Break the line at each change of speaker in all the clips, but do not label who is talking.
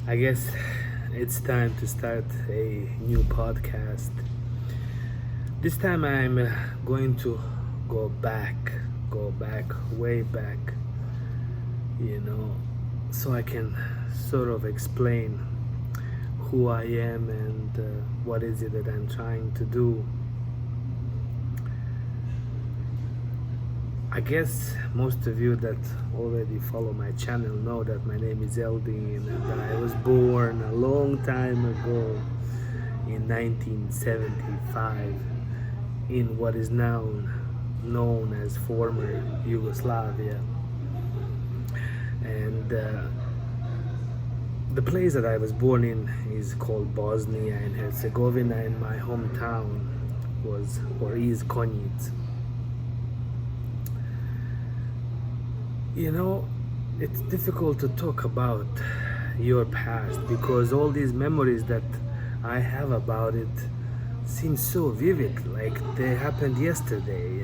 I guess it's time to start a new podcast. This time I'm going to go back, way back, you know, so I can sort of explain who I am and what is it that I'm trying to do. I guess most of you that already follow my channel know that my name is Eldin and I was born a long time ago in 1975 in what is now known as former Yugoslavia. And the place that I was born in is called Bosnia and Herzegovina, and my hometown was or is Konjic. You know, it's difficult to talk about your past because all these memories that I have about it seem so vivid, like they happened yesterday.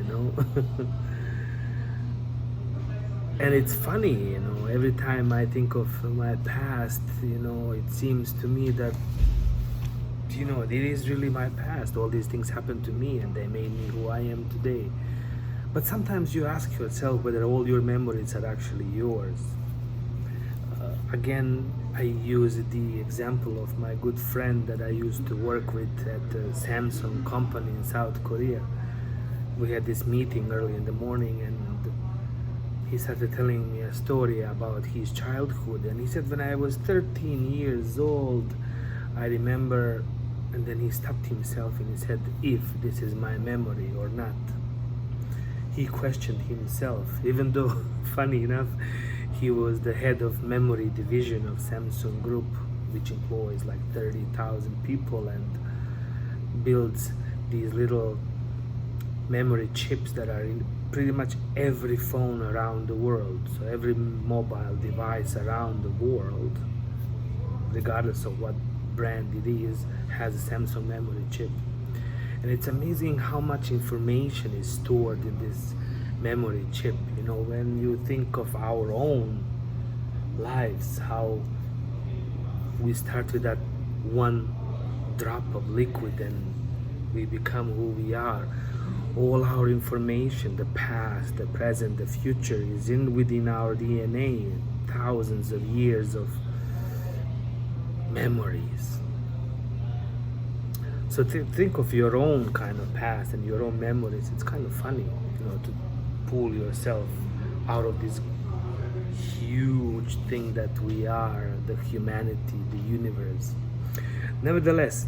And it's funny, every time I think of my past, it seems to me that, it is really my past. All these things happened to me and they made me who I am today. But sometimes you ask yourself whether all your memories are actually yours. Again, I use the example of my good friend that I used to work with at the Samsung company in South Korea. We had this meeting early in the morning and he started telling me a story about his childhood. And he said, when I was 13 years old, I remember, and then he stopped himself and he said, if this is my memory or not. He questioned himself, even though, funny enough, he was the head of memory division of Samsung Group, which employs like 30,000 people and builds these little memory chips that are in pretty much every phone around the world. So every mobile device around the world, regardless of what brand it is, has a Samsung memory chip. And it's amazing how much information is stored in this memory chip. When you think of our own lives, how we start with that one drop of liquid and we become who we are. All our information, the past, the present, the future, is within our DNA. Thousands of years of memories. So think of your own kind of past and your own memories. It's kind of funny, to pull yourself out of this huge thing that we are, the humanity, the universe. Nevertheless,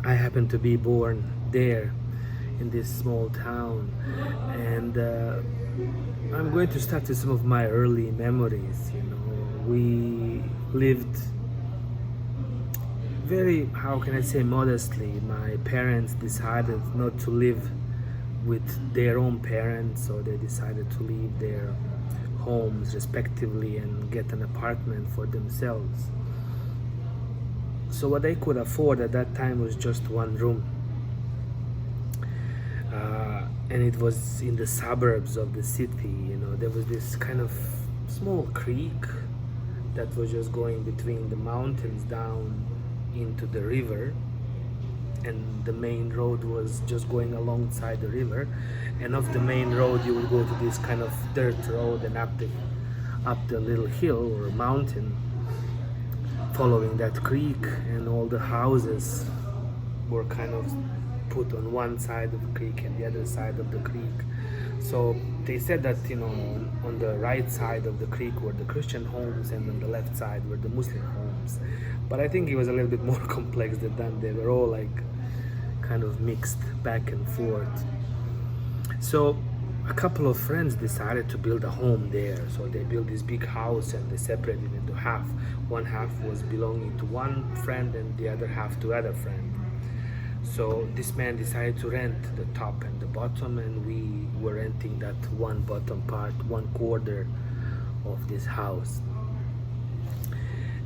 I happen to be born there in this small town, and I'm going to start with some of my early memories. We lived very, how can I say, modestly. My parents decided not to live with their own parents, so they decided to leave their homes respectively and get an apartment for themselves. So what they could afford at that time was just one room. And it was in the suburbs of the city. There was this kind of small creek that was just going between the mountains down into the river, and the main road was just going alongside the river, and off the main road you would go to this kind of dirt road and up the little hill or mountain following that creek, and all the houses were kind of put on one side of the creek and the other side of the creek. So they said that on the right side of the creek were the Christian homes and on the left side were the Muslim homes. But I think it was a little bit more complex than that. They were all like kind of mixed back and forth. So a couple of friends decided to build a home there. So they built this big house and they separated it into half. One half was belonging to one friend and the other half to other friend. So this man decided to rent the top and the bottom, and we were renting that one bottom part, 1/4 of this house.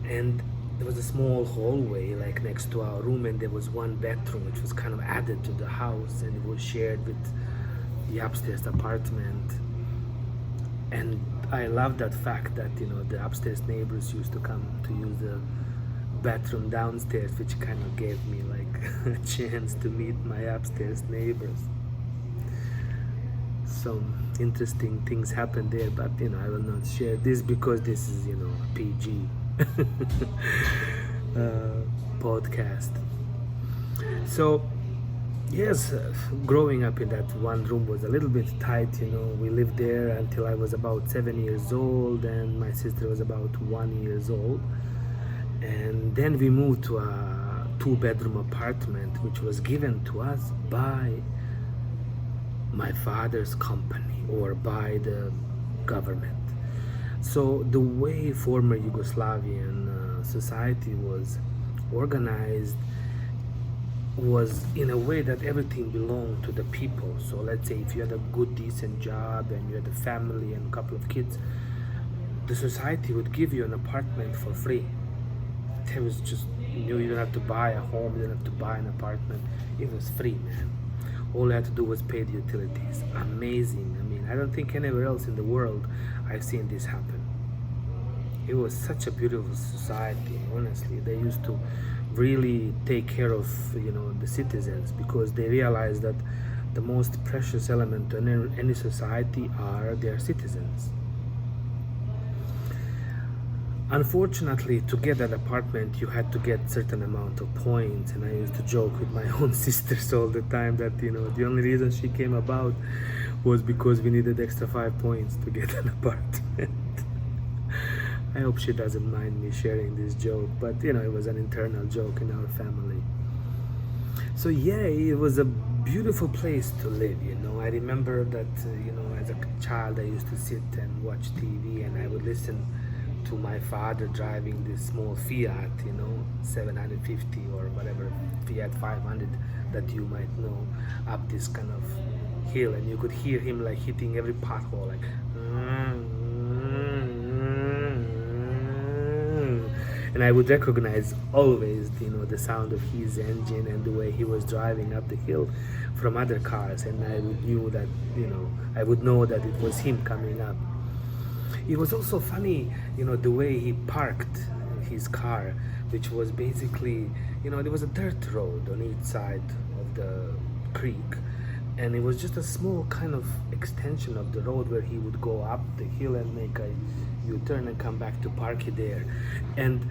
And there was a small hallway like next to our room, and there was one bedroom which was kind of added to the house, and it was shared with the upstairs apartment. And I love that fact that the upstairs neighbors used to come to use the bathroom downstairs, which kind of gave me like a chance to meet my upstairs neighbors. Some interesting things happened there, but I will not share this because this is a PG podcast. So yes, growing up in that one room was a little bit tight. We lived there until I was about 7 years old, and my sister was about 1 year old. And then we moved to a 2-bedroom apartment, which was given to us by my father's company or by the government. So the way former Yugoslavian society was organized was in a way that everything belonged to the people. So let's say if you had a good decent job and you had a family and a couple of kids, the society would give you an apartment for free. There was just, you didn't have to buy a home, you didn't have to buy an apartment. It was free, man. All you had to do was pay the utilities. Amazing. I mean, I don't think anywhere else in the world I've seen this happen. It was such a beautiful society, honestly. They used to really take care of the citizens, because they realized that the most precious element in any society are their citizens. Unfortunately, to get that apartment, you had to get certain amount of points, and I used to joke with my own sisters all the time that the only reason she came about was because we needed extra 5 points to get an apartment. I hope she doesn't mind me sharing this joke, but it was an internal joke in our family. So yeah, it was a beautiful place to live. I remember that as a child I used to sit and watch TV, and I would listen to my father driving this small Fiat, 750 or whatever, Fiat 500 that you might know, up this kind of hill, and you could hear him like hitting every pothole, like and I would recognize always the sound of his engine and the way he was driving up the hill from other cars, and I would know that it was him coming up. It was also funny, the way he parked his car, which was basically, there was a dirt road on each side of the creek, and it was just a small kind of extension of the road where he would go up the hill and make a U-turn and come back to park it there. And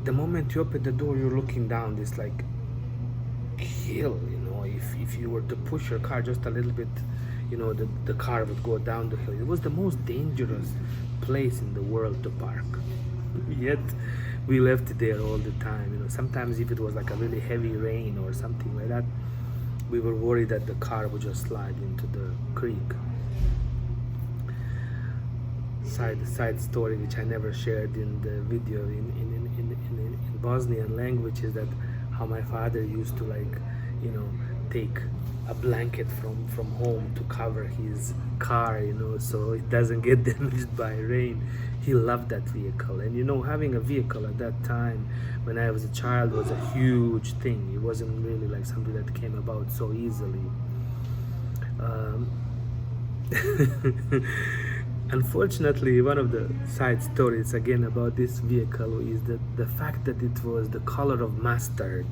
the moment you open the door, you're looking down this like hill, if you were to push your car just a little bit, the car would go down the hill. It was the most dangerous place in the world to park. Yet we left it there all the time. Sometimes if it was like a really heavy rain or something like that, we were worried that the car would just slide into the creek. Side story which I never shared in the video in Bosnian language is that how my father used to take a blanket from home to cover his car, so it doesn't get damaged by rain. He loved that vehicle, and having a vehicle at that time when I was a child was a huge thing. It wasn't really like something that came about so easily. Unfortunately, one of the side stories again about this vehicle is the fact that it was the color of mustard.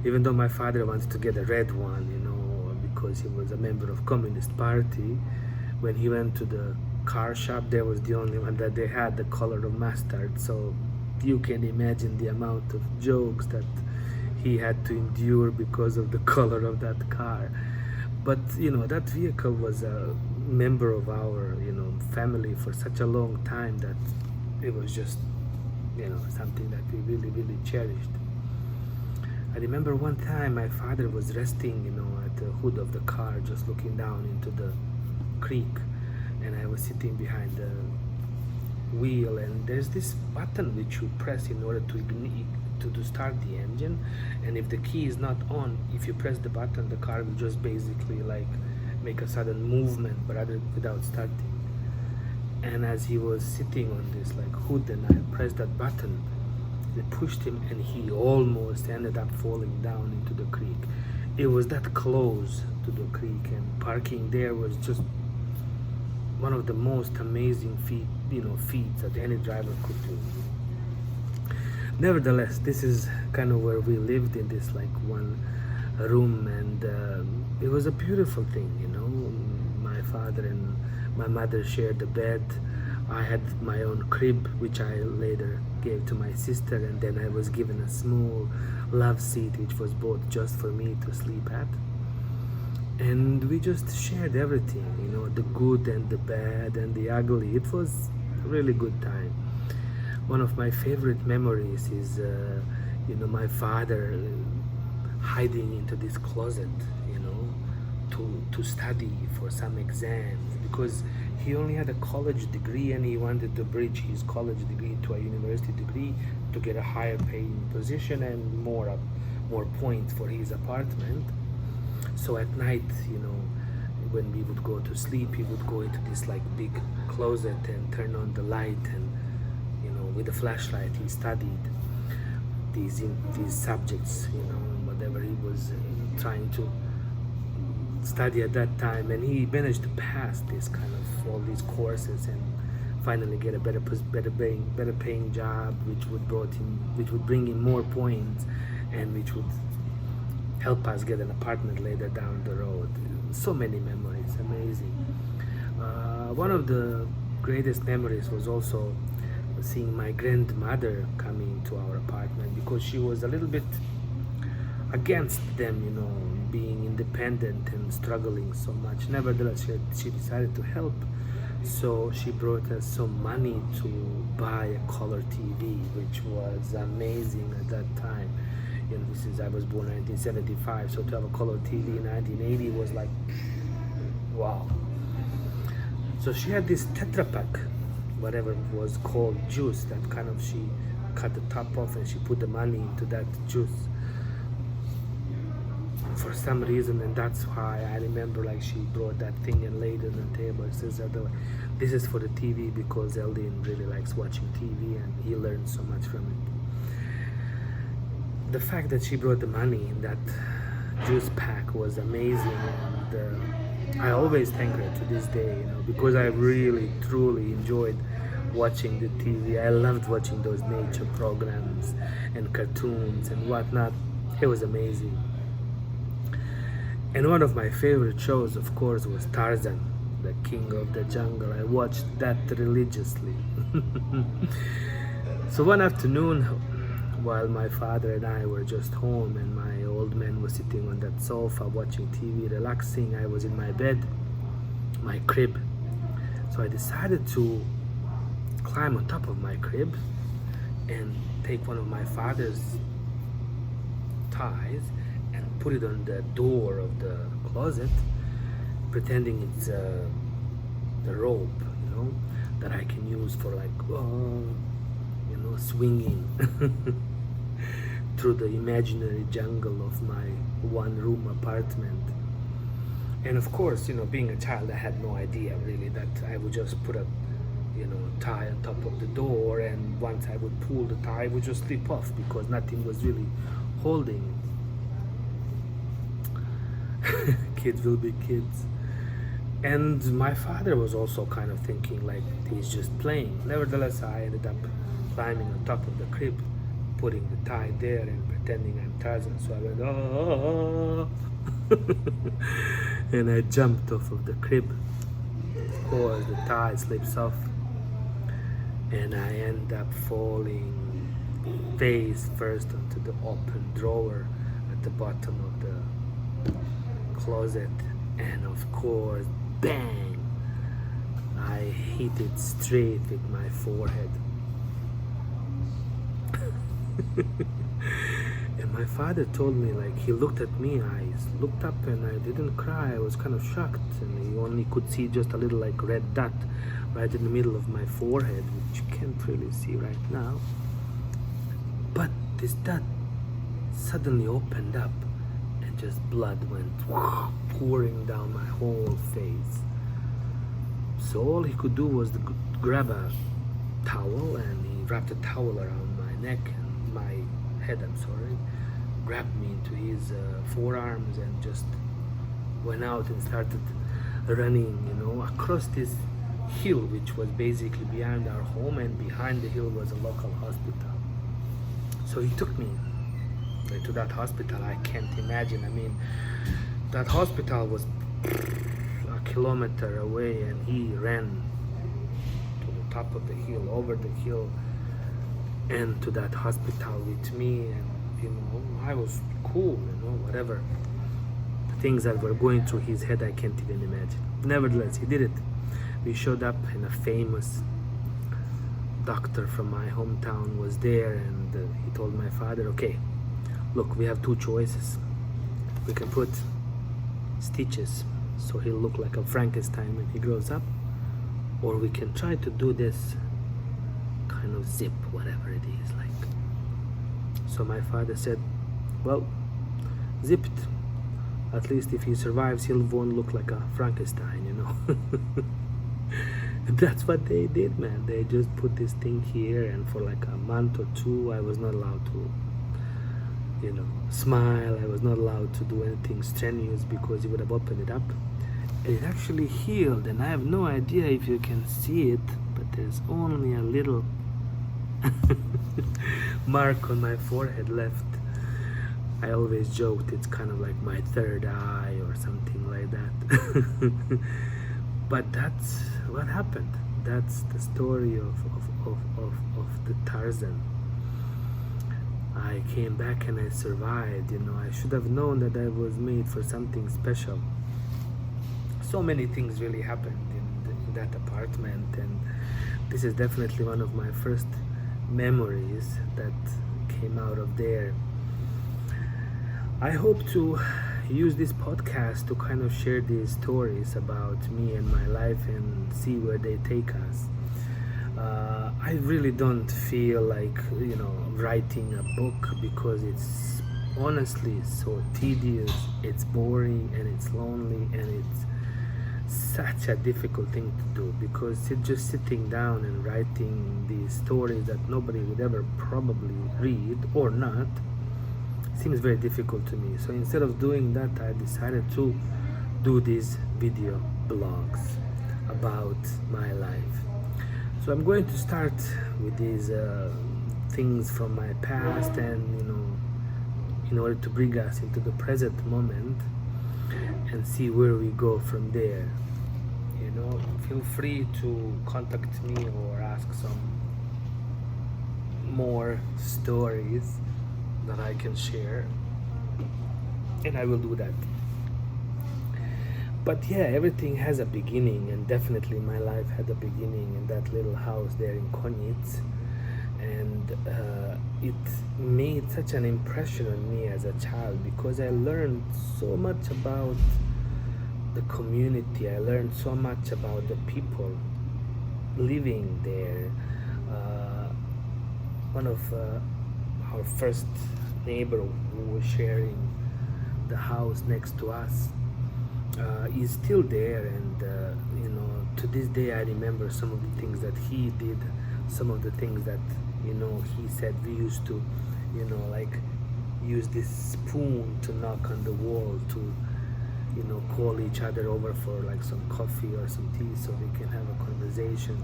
Even though my father wanted to get a red one, because he was a member of Communist Party, when he went to the car shop, there was the only one that they had the color of mustard. So you can imagine the amount of jokes that he had to endure because of the color of that car. But that vehicle was a member of our family for such a long time that it was just something that we really, really cherished. I remember one time my father was resting at the hood of the car, just looking down into the creek, and I was sitting behind the wheel, and there's this button which you press in order to ignite, to start the engine, and if the key is not on, if you press the button, the car will just basically make a sudden movement but without starting. And as he was sitting on this hood and I pressed that button, it pushed him and he almost ended up falling down into the creek. It was that close to the creek, and parking there was just one of the most amazing feats that any driver could do. Nevertheless, this is kind of where we lived, in this like one room, and it was a beautiful thing, my father and my mother shared the bed. I had my own crib, which I later gave to my sister, and then I was given a small love seat which was bought just for me to sleep at. And we just shared everything, the good and the bad and the ugly. It was a really good time. One of my favorite memories is my father hiding into this closet, to study for some exams, because he only had a college degree and he wanted to bridge his college degree to a university degree to get a higher paying position and more points for his apartment. So at night, when we would go to sleep, he would go into this like big closet and turn on the light, and with a flashlight he studied these subjects, whatever he was trying to study at that time, and he managed to pass this kind of all these courses and finally get a better paying job, which would bring him more points, and which would help us get an apartment later down the road. So many memories, amazing. One of the greatest memories was also seeing my grandmother coming to our apartment, because she was a little bit against them, being independent and struggling so much. Nevertheless, she decided to help. So she brought us some money to buy a color TV, which was amazing at that time. I was born in 1975, so to have a color TV in 1980 was like, wow. So she had this Tetra Pak, whatever it was called, juice, that kind of, she cut the top off and she put the money into that juice for some reason, and that's why I remember like she brought that thing and laid it on the table. It says that this is for the TV, because Eldin really likes watching TV and he learned so much from it. The fact that she brought the money in that juice pack was amazing, and I always thank her to this day, because I really truly enjoyed watching the TV. I loved watching those nature programs and cartoons and whatnot. It was amazing. And one of my favorite shows, of course, was Tarzan, the king of the jungle. I watched that religiously. So one afternoon, while my father and I were just home and my old man was sitting on that sofa watching TV, relaxing, I was in my bed, my crib. So I decided to climb on top of my crib and take one of my father's ties and put it on the door of the closet, pretending it's the rope, that I can use for like, swinging through the imaginary jungle of my one-room apartment. And of course, being a child, I had no idea really that I would just put a tie on top of the door, and once I would pull the tie, it would just slip off because nothing was really holding it. Kids will be kids. And my father was also kind of thinking like he's just playing. Nevertheless, I ended up climbing on top of the crib, putting the tie there and pretending I'm Tarzan. So I went, oh, and I jumped off of the crib. Of course, the tie slips off, and I end up falling face first onto the open drawer at the bottom of the closet, and of course, bang! I hit it straight with my forehead. And my father told me, like, he looked at me, I looked up and I didn't cry. I was kind of shocked, and he only could see just a little like red dot right in the middle of my forehead, which you can't really see right now. But this dot suddenly opened up and just blood went pouring down my whole face. So all he could do was to grab a towel, and he wrapped a towel around my neck and my head, grabbed me into his forearms and just went out and started running, across this hill which was basically behind our home, and behind the hill was a local hospital. So he took me to that hospital. I can't imagine. I mean, that hospital was a kilometer away, and he ran to the top of the hill, over the hill, and to that hospital with me. And I was cool, whatever the things that were going through his head, I can't even imagine. Nevertheless, he did it. We showed up, and a famous doctor from my hometown was there, and he told my father, okay, look, we have two choices. We can put stitches so he'll look like a Frankenstein when he grows up, or we can try to do this kind of zip, whatever it is like. So my father said, well, zip it. At least if he survives, he won't look like a Frankenstein, And that's what they did, man. They just put this thing here, and for like a month or two, I was not allowed to, smile. I was not allowed to do anything strenuous because he would have opened it up. And it actually healed, and I have no idea if you can see it, but there's only a little mark on my forehead left. I always joked it's kind of like my third eye or something like that. But that's what happened. That's the story of the Tarzan. I came back and I survived. I should have known that I was made for something special. So many things really happened in that apartment, and this is definitely one of my first memories that came out of there. I hope to use this podcast to kind of share these stories about me and my life and see where they take us. I really don't feel like writing a book, because it's honestly so tedious, it's boring, and it's lonely, and it's such a difficult thing to do, because it's just sitting down and writing these stories that nobody would ever probably read or not seems very difficult to me. So instead of doing that, I decided to do these video blogs about my life. So I'm going to start with these things from my past, and in order to bring us into the present moment and see where we go from there. Feel free to contact me or ask some more stories that I can share, and I will do that. But yeah, everything has a beginning, and definitely my life had a beginning in that little house there in Konjic, and it made such an impression on me as a child, because I learned so much about the community. I learned so much about the people living there. One of our first neighbor who was sharing the house next to us is still there, and to this day I remember some of the things that he did, some of the things that he said. We used to like use this spoon to knock on the wall to call each other over for like some coffee or some tea so we can have a conversation.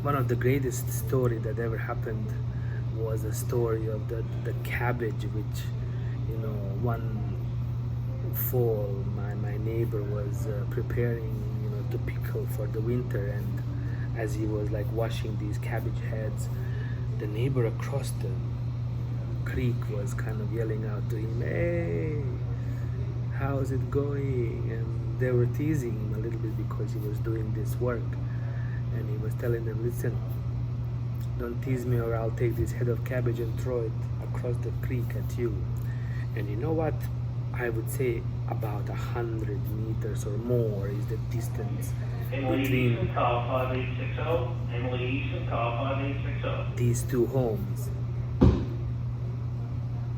One of the greatest story that ever happened was a story of the cabbage, which one fall my neighbor was preparing to pickle for the winter, and as he was like washing these cabbage heads, the neighbor across the creek was kind of yelling out to him, "Hey, how's it going?" And they were teasing him a little bit because he was doing this work, and he was telling them, "Listen, don't tease me or I'll take this head of cabbage and throw it across the creek at you." And you know what? I would say about 100 meters or more is the distance between these two homes.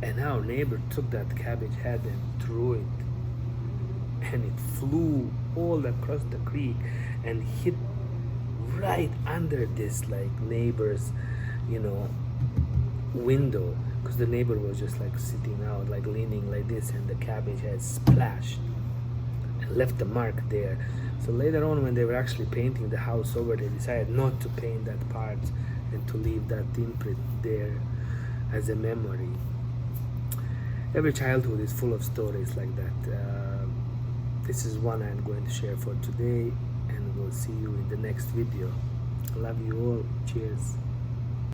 And our neighbor took that cabbage head and threw it, and it flew all across the creek and hit right under this like neighbor's window, because the neighbor was just like sitting out, like leaning like this, and the cabbage had splashed and left a mark there. So later on, when they were actually painting the house over, they decided not to paint that part and to leave that imprint there as a memory. Every childhood is full of stories like that. This is one I'm going to share for today, and we'll see you in the next video. I love you all. Cheers.